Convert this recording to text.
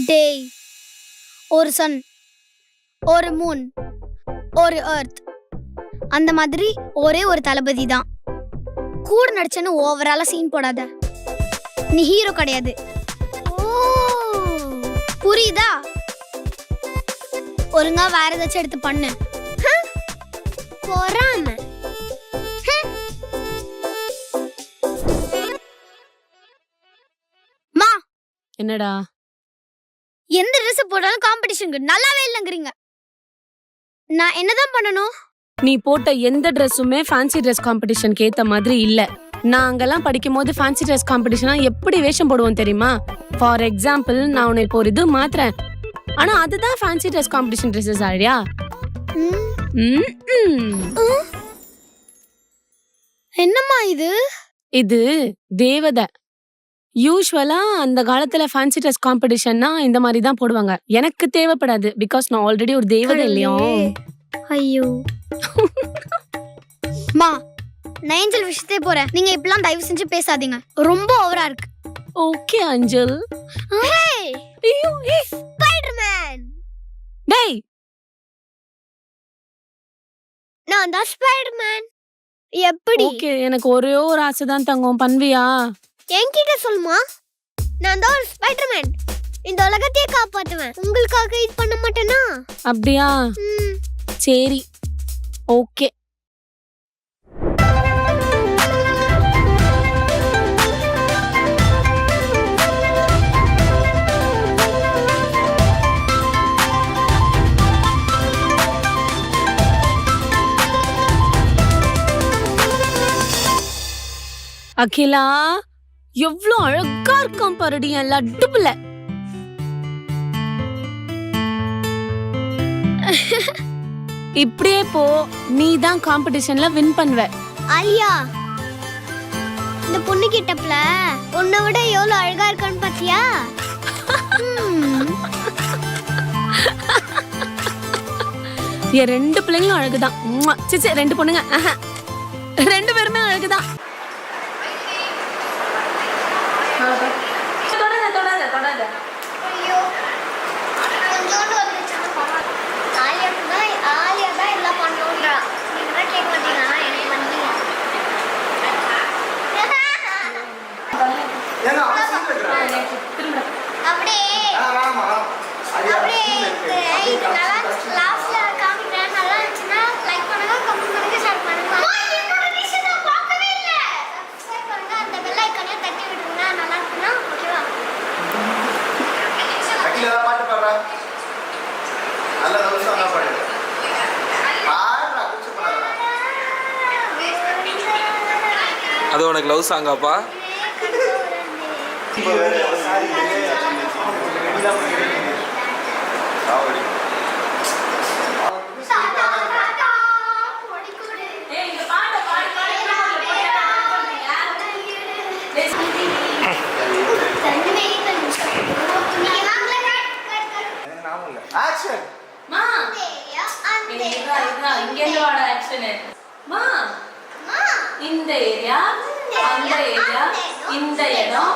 டேய், ஒரு சன், ஒரு மூன், ஒரு எர்த், அந்த மாதிரி ஒரே ஒரு தளபதி தான். கூட நடிச்சேன்னு ஓவராலா சீன் போடாத. நீ ஹீரோ கிடையாது. புரியுதா? ஒழுங்கா வேற ஏதாச்சும் எடுத்து பண்ணு. பொறாம. மா, என்னடா? எந்த ட்ரெஸ் போட்டாலும் காம்படிஷனுக்கு நல்லாவே இல்லைங்கிறீங்க. நான் என்னதான் பண்ணணும்? நீ போட்ட எந்த ட்ரெஸ்ஸுமே ஃபேன்சி ட்ரெஸ் காம்படிஷனுக்கு ஏத்த மாதிரி இல்ல. நான் அங்கெல்லாம் படிக்கும் போது ஃபேன்சி ட்ரெஸ் காம்படிஷனா எப்படி வேஷம் போடுவோம் தெரியுமா? ஃபார் எக்ஸாம்பிள், நான் உன்னை இப்போ ஒரு இது மாத்துறேன், ஆனா அதுதான் ஃபேன்சி ட்ரெஸ் காம்படிஷன் ட்ரெஸ்ஸஸ் ஆழியா? என்னம்மா இது? இது தேவதை. யூஸ்வலா அந்த காலத்துல ஃபேன்சி ட்ரெஸ் காம்படிஷன்னா இந்த மாதிரி தான் போடுவாங்க. எனக்கு தேவைப்படாது, பிகாஸ் நான் ஆல்ரெடி ஒரு தேவதை இல்லையா? ஐயோ மா, நான் ஏஞ்சல் விஷயத்தே போறேன். நீங்க இப்பலாம் தயவு செஞ்சு பேசாதீங்க, ரொம்ப ஓவரா இருக்கு. ஓகே அஞ்சல். ஹேய், ஐயோ, ஸ்பைடர்மேன். டேய், நான் தான் ஸ்பைடர்மேன். எப்படி? ஓகே, எனக்கு ஒரே ஒரு ஆசை தான் தங்கம், பண்ணுவியா? என்கிட்ட சொல்லுமா. நான் தான் ஒரு ஸ்பைடர்மேன், இந்த உலகத்தையே காப்பாத்துவேன். உங்களுக்காக இது பண்ண மாட்டேனா? அப்படியா? சரி, ஓகே. அகிலா, எவ்வளவு அழகா இருக்கான் பாருடி என் லட்டு பிள்ளை. இப்படியே போ, நீ தான் காம்படிஷன்ல வின் பண்ணுவ. ஆலியா, இந்த பொண்ணு கிட்டப்ல உன்னை விட எவ்வளவு அழகா இருக்கான்னு பாத்தியா? என் ரெண்டு பிள்ளைங்களும் அழகுதான். சரி, ரெண்டு பொண்ணுங்க, ரெண்டு பேருமே அழகுதான். அது உனக்கு லவ் சாங்காப்பா? இந்த ஏரியா, அந்த ஏரியா, இந்த இடம்,